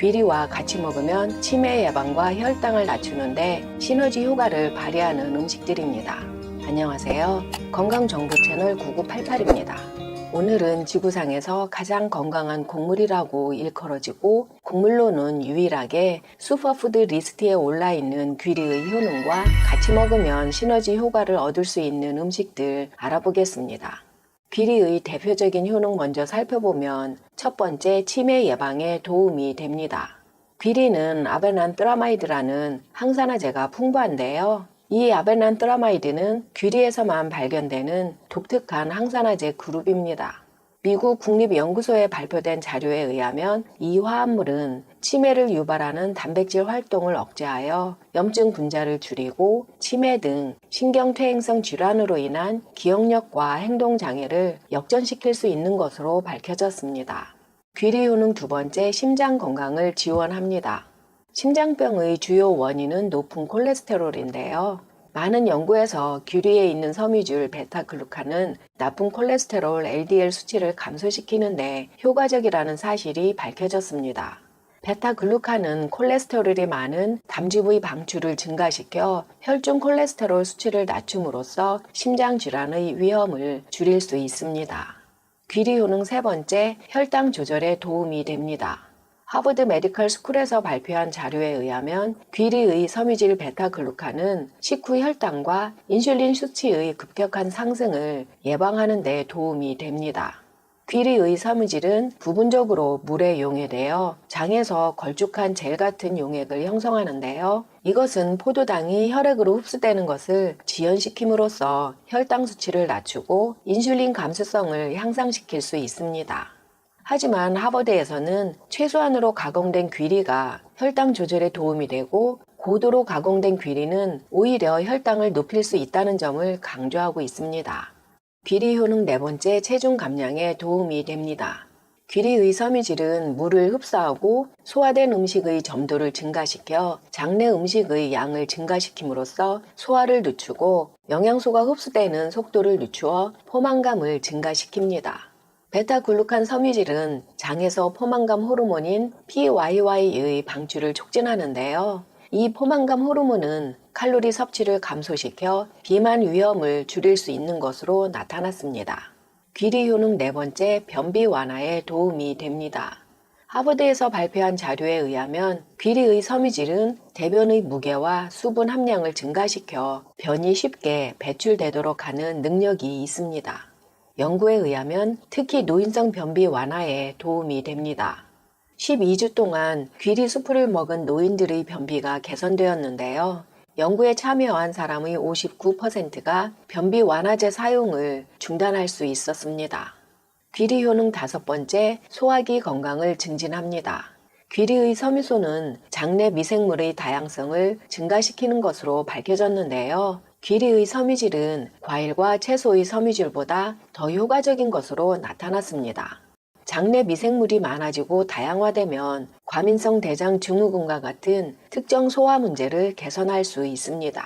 귀리와 같이 먹으면 치매 예방과 혈당을 낮추는데 시너지 효과를 발휘하는 음식들입니다. 안녕하세요. 건강정보 채널 9988입니다. 오늘은 지구상에서 가장 건강한 곡물이라고 일컬어지고 곡물로는 유일하게 슈퍼푸드 리스트에 올라있는 귀리의 효능과 같이 먹으면 시너지 효과를 얻을 수 있는 음식들 알아보겠습니다. 귀리의 대표적인 효능 먼저 살펴보면 첫 번째, 치매 예방에 도움이 됩니다. 귀리는 아베난트라마이드라는 항산화제가 풍부한데요. 이 아베난트라마이드는 귀리에서만 발견되는 독특한 항산화제 그룹입니다. 미국 국립연구소에 발표된 자료에 의하면 이 화합물은 치매를 유발하는 단백질 활동을 억제하여 염증 분자를 줄이고 치매 등 신경퇴행성 질환으로 인한 기억력과 행동장애를 역전시킬 수 있는 것으로 밝혀졌습니다. 귀리 효능 두 번째, 심장 건강을 지원합니다. 심장병의 주요 원인은 높은 콜레스테롤인데요. 많은 연구에서 귀리에 있는 섬유질 베타글루칸은 나쁜 콜레스테롤 LDL 수치를 감소시키는데 효과적이라는 사실이 밝혀졌습니다. 베타글루칸은 콜레스테롤이 많은 담즙의 방출을 증가시켜 혈중 콜레스테롤 수치를 낮춤으로써 심장 질환의 위험을 줄일 수 있습니다. 귀리 효능 세 번째, 혈당 조절에 도움이 됩니다. 하버드 메디컬 스쿨에서 발표한 자료에 의하면 귀리의 섬유질 베타글루칸은 식후 혈당과 인슐린 수치의 급격한 상승을 예방하는 데 도움이 됩니다. 귀리의 섬유질은 부분적으로 물에 용해되어 장에서 걸쭉한 젤 같은 용액을 형성하는데요. 이것은 포도당이 혈액으로 흡수되는 것을 지연시킴으로써 혈당 수치를 낮추고 인슐린 감수성을 향상시킬 수 있습니다. 하지만 하버드에서는 최소한으로 가공된 귀리가 혈당 조절에 도움이 되고 고도로 가공된 귀리는 오히려 혈당을 높일 수 있다는 점을 강조하고 있습니다. 귀리 효능 네 번째, 체중 감량에 도움이 됩니다. 귀리의 섬유질은 물을 흡수하고 소화된 음식의 점도를 증가시켜 장내 음식의 양을 증가시킴으로써 소화를 늦추고 영양소가 흡수되는 속도를 늦추어 포만감을 증가시킵니다. 베타글루칸 섬유질은 장에서 포만감 호르몬인 PYY의 방출을 촉진하는데요. 이 포만감 호르몬은 칼로리 섭취를 감소시켜 비만 위험을 줄일 수 있는 것으로 나타났습니다. 귀리 효능 네 번째, 변비 완화에 도움이 됩니다. 하버드에서 발표한 자료에 의하면 귀리의 섬유질은 대변의 무게와 수분 함량을 증가시켜 변이 쉽게 배출되도록 하는 능력이 있습니다. 연구에 의하면 특히 노인성 변비 완화에 도움이 됩니다. 12주 동안 귀리 수프를 먹은 노인들의 변비가 개선되었는데요. 연구에 참여한 사람의 59%가 변비 완화제 사용을 중단할 수 있었습니다. 귀리 효능 다섯 번째, 소화기 건강을 증진합니다. 귀리의 섬유소는 장내 미생물의 다양성을 증가시키는 것으로 밝혀졌는데요. 귀리의 섬유질은 과일과 채소의 섬유질보다 더 효과적인 것으로 나타났습니다. 장내 미생물이 많아지고 다양화되면 과민성 대장 증후군과 같은 특정 소화 문제를 개선할 수 있습니다.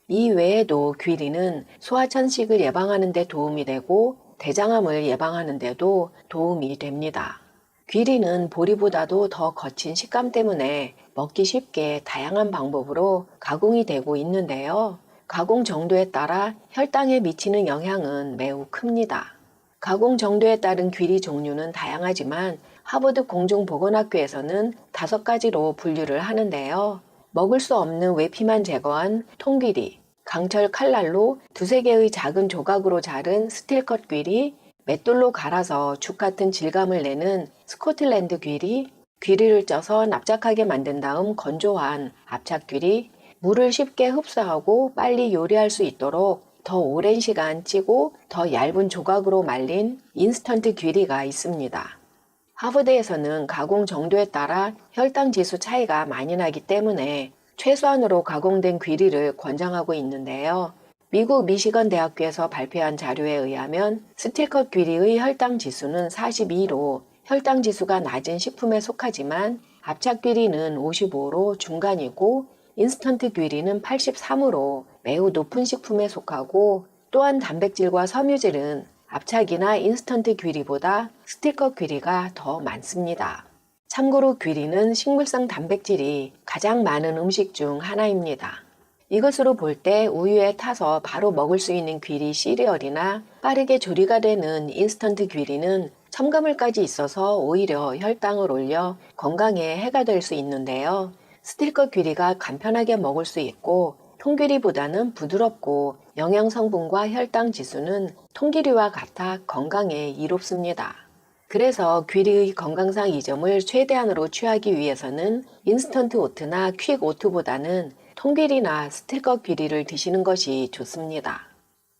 이 외에도 귀리는 소화천식을 예방하는 데 도움이 되고 대장암을 예방하는 데도 도움이 됩니다. 귀리는 보리보다도 더 거친 식감 때문에 먹기 쉽게 다양한 방법으로 가공이 되고 있는데요. 가공 정도에 따라 혈당에 미치는 영향은 매우 큽니다. 가공 정도에 따른 귀리 종류는 다양하지만 하버드 공중보건학교에서는 5가지로 분류를 하는데요. 먹을 수 없는 외피만 제거한 통귀리, 강철 칼날로 두세 개의 작은 조각으로 자른 스틸컷 귀리, 맷돌로 갈아서 죽 같은 질감을 내는 스코틀랜드 귀리, 귀리를 쪄서 납작하게 만든 다음 건조한 압착 귀리, 물을 쉽게 흡수하고 빨리 요리할 수 있도록 더 오랜 시간 찌고 더 얇은 조각으로 말린 인스턴트 귀리가 있습니다. 하버드에서는 가공 정도에 따라 혈당 지수 차이가 많이 나기 때문에 최소한으로 가공된 귀리를 권장하고 있는데요. 미국 미시건 대학교에서 발표한 자료에 의하면 스틸컷 귀리의 혈당 지수는 42로 혈당 지수가 낮은 식품에 속하지만 압착 귀리는 55로 중간이고 인스턴트 귀리는 83으로 매우 높은 식품에 속하고 또한 단백질과 섬유질은 압착이나 인스턴트 귀리보다 스틸컷 귀리가 더 많습니다. 참고로 귀리는 식물성 단백질이 가장 많은 음식 중 하나입니다. 이것으로 볼 때 우유에 타서 바로 먹을 수 있는 귀리 시리얼이나 빠르게 조리가 되는 인스턴트 귀리는 첨가물까지 있어서 오히려 혈당을 올려 건강에 해가 될 수 있는데요. 스틸컷 귀리가 간편하게 먹을 수 있고 통귀리보다는 부드럽고 영양 성분과 혈당 지수는 통귀리와 같아 건강에 이롭습니다. 그래서 귀리의 건강상 이점을 최대한으로 취하기 위해서는 인스턴트 오트나 퀵 오트보다는 통귀리나 스틸컷 귀리를 드시는 것이 좋습니다.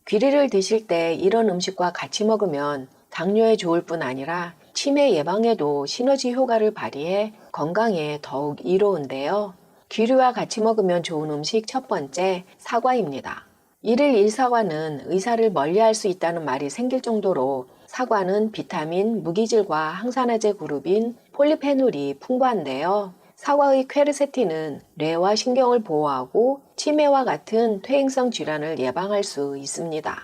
귀리를 드실 때 이런 음식과 같이 먹으면 당뇨에 좋을 뿐 아니라 치매 예방에도 시너지 효과를 발휘해 건강에 더욱 이로운데요. 귀리와 같이 먹으면 좋은 음식 첫 번째, 사과입니다. 일일 1사과는 의사를 멀리할 수 있다는 말이 생길 정도로 사과는 비타민, 무기질과 항산화제 그룹인 폴리페놀이 풍부한데요. 사과의 퀘르세틴은 뇌와 신경을 보호하고 치매와 같은 퇴행성 질환을 예방할 수 있습니다.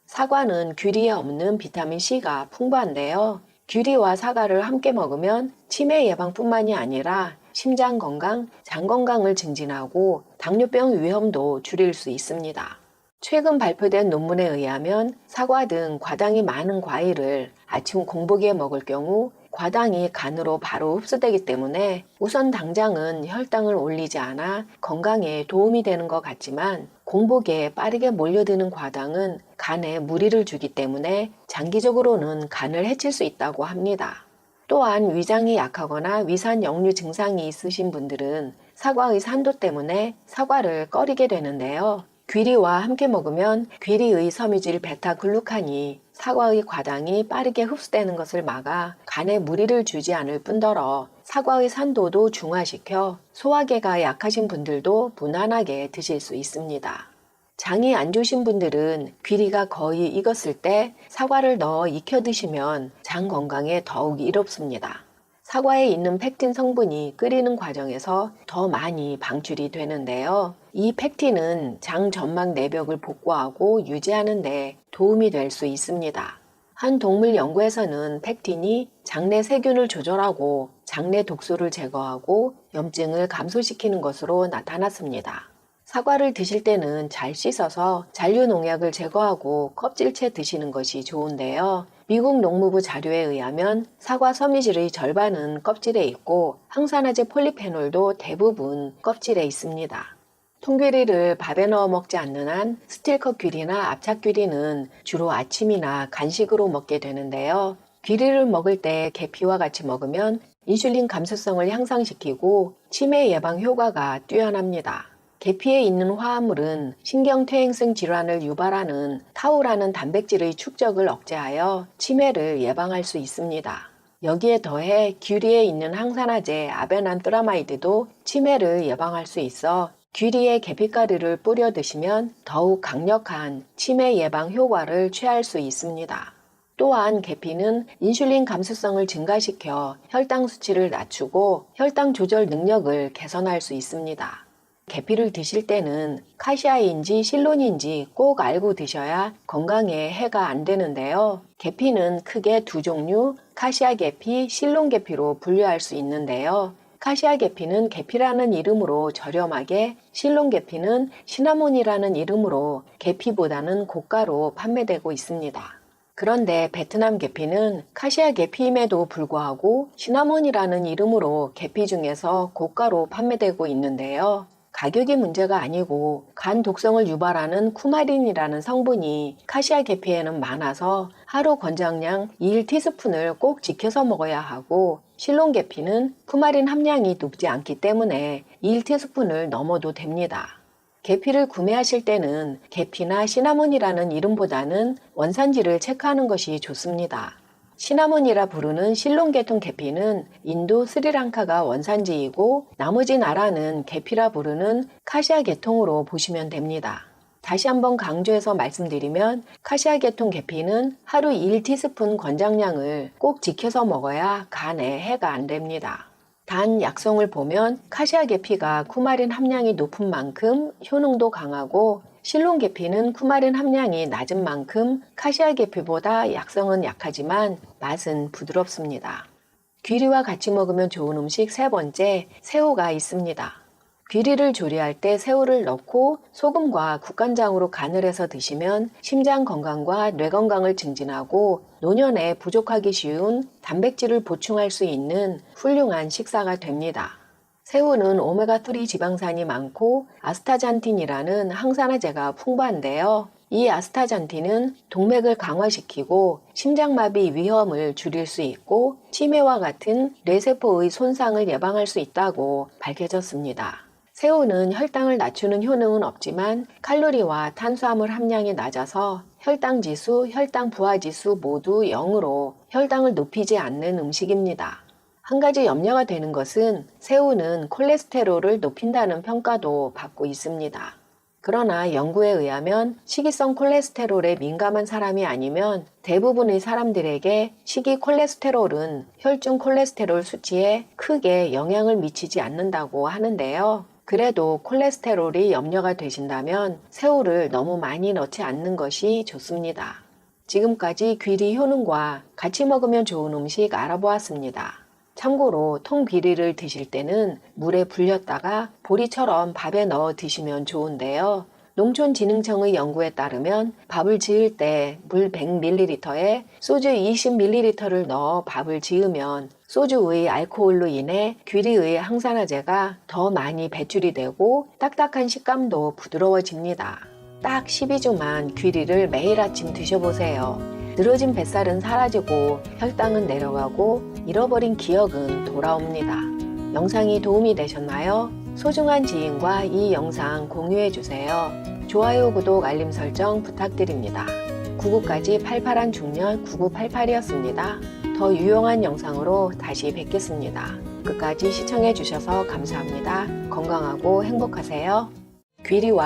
사과는 귀리에 없는 비타민C가 풍부한데요. 귀리와 사과를 함께 먹으면 치매 예방뿐만이 아니라 심장 건강, 장 건강을 증진하고 당뇨병 위험도 줄일 수 있습니다. 최근 발표된 논문에 의하면 사과 등 과당이 많은 과일을 아침 공복에 먹을 경우 과당이 간으로 바로 흡수되기 때문에 우선 당장은 혈당을 올리지 않아 건강에 도움이 되는 것 같지만 공복에 빠르게 몰려드는 과당은 간에 무리를 주기 때문에 장기적으로는 간을 해칠 수 있다고 합니다. 또한 위장이 약하거나 위산 역류 증상이 있으신 분들은 사과의 산도 때문에 사과를 꺼리게 되는데요. 귀리와 함께 먹으면 귀리의 섬유질 베타글루칸이 사과의 과당이 빠르게 흡수되는 것을 막아 간에 무리를 주지 않을 뿐더러 사과의 산도도 중화시켜 소화계가 약하신 분들도 무난하게 드실 수 있습니다. 장이 안 좋으신 분들은 귀리가 거의 익었을 때 사과를 넣어 익혀 드시면 장 건강에 더욱 이롭습니다. 사과에 있는 펙틴 성분이 끓이는 과정에서 더 많이 방출이 되는데요. 이 펙틴은 장 점막 내벽을 복구하고 유지하는 데 도움이 될 수 있습니다. 한 동물 연구에서는 펙틴이 장내 세균을 조절하고 장내 독소를 제거하고 염증을 감소시키는 것으로 나타났습니다. 사과를 드실 때는 잘 씻어서 잔류 농약을 제거하고 껍질째 드시는 것이 좋은데요. 미국 농무부 자료에 의하면 사과 섬유질의 절반은 껍질에 있고 항산화제 폴리페놀도 대부분 껍질에 있습니다. 통귀리를 밥에 넣어 먹지 않는 한 스틸컷 귀리나 압착 귀리는 주로 아침이나 간식으로 먹게 되는데요. 귀리를 먹을 때 계피와 같이 먹으면 인슐린 감수성을 향상시키고 치매 예방 효과가 뛰어납니다. 계피에 있는 화합물은 신경퇴행성 질환을 유발하는 타우라는 단백질의 축적을 억제하여 치매를 예방할 수 있습니다. 여기에 더해 귀리에 있는 항산화제 아베난트라마이드도 치매를 예방할 수 있어 귀리에 계피가루를 뿌려 드시면 더욱 강력한 치매 예방 효과를 취할 수 있습니다. 또한 계피는 인슐린 감수성을 증가시켜 혈당 수치를 낮추고 혈당 조절 능력을 개선할 수 있습니다. 계피를 드실 때는 카시아인지 실론인지 꼭 알고 드셔야 건강에 해가 안 되는데요. 계피는 크게 두 종류, 카시아 계피, 실론 계피로 분류할 수 있는데요. 카시아 계피는 계피라는 이름으로 저렴하게, 실론 계피는 시나몬이라는 이름으로 계피보다는 고가로 판매되고 있습니다. 그런데 베트남 계피는 카시아 계피임에도 불구하고 시나몬이라는 이름으로 계피 중에서 고가로 판매되고 있는데요. 가격이 문제가 아니고 간 독성을 유발하는 쿠마린이라는 성분이 카시아 계피에는 많아서 하루 권장량 1티스푼을 꼭 지켜서 먹어야 하고 실론 계피는 쿠마린 함량이 높지 않기 때문에 1티스푼을 넘어도 됩니다. 계피를 구매하실 때는 계피나 시나몬이라는 이름보다는 원산지를 체크하는 것이 좋습니다. 시나몬이라 부르는 실론 계통 계피는 인도 스리랑카가 원산지이고 나머지 나라는 계피라 부르는 카시아 계통으로 보시면 됩니다. 다시 한번 강조해서 말씀드리면 카시아 계통 계피는 하루 1티스푼 권장량을 꼭 지켜서 먹어야 간에 해가 안 됩니다. 단 약성을 보면 카시아 계피가 쿠마린 함량이 높은 만큼 효능도 강하고 실론 계피는 쿠마린 함량이 낮은 만큼 카시아 계피보다 약성은 약하지만 맛은 부드럽습니다. 귀리와 같이 먹으면 좋은 음식 세 번째, 새우가 있습니다. 귀리를 조리할 때 새우를 넣고 소금과 국간장으로 간을 해서 드시면 심장 건강과 뇌 건강을 증진하고 노년에 부족하기 쉬운 단백질을 보충할 수 있는 훌륭한 식사가 됩니다. 새우는 오메가3 지방산이 많고 아스타잔틴이라는 항산화제가 풍부한데요. 이 아스타잔틴은 동맥을 강화시키고 심장마비 위험을 줄일 수 있고 치매와 같은 뇌세포의 손상을 예방할 수 있다고 밝혀졌습니다. 새우는 혈당을 낮추는 효능은 없지만 칼로리와 탄수화물 함량이 낮아서 혈당 지수, 혈당 부하 지수 모두 0으로 혈당을 높이지 않는 음식입니다. 한 가지 염려가 되는 것은 새우는 콜레스테롤을 높인다는 평가도 받고 있습니다. 그러나 연구에 의하면 식이성 콜레스테롤에 민감한 사람이 아니면 대부분의 사람들에게 식이 콜레스테롤은 혈중 콜레스테롤 수치에 크게 영향을 미치지 않는다고 하는데요. 그래도 콜레스테롤이 염려가 되신다면 새우를 너무 많이 넣지 않는 것이 좋습니다. 지금까지 귀리 효능과 같이 먹으면 좋은 음식 알아보았습니다. 참고로 통귀리를 드실 때는 물에 불렸다가 보리처럼 밥에 넣어 드시면 좋은데요. 농촌진흥청의 연구에 따르면 밥을 지을 때 물 100ml에 소주 20ml를 넣어 밥을 지으면 소주의 알코올로 인해 귀리의 항산화제가 더 많이 배출이 되고 딱딱한 식감도 부드러워집니다. 딱 12주만 귀리를 매일 아침 드셔보세요. 늘어진 뱃살은 사라지고 혈당은 내려가고 잃어버린 기억은 돌아옵니다. 영상이 도움이 되셨나요? 소중한 지인과 이 영상 공유해주세요. 좋아요, 구독, 알림 설정 부탁드립니다. 99까지 88한 중년 9988이었습니다. 더 유용한 영상으로 다시 뵙겠습니다. 끝까지 시청해주셔서 감사합니다. 건강하고 행복하세요. 귀리와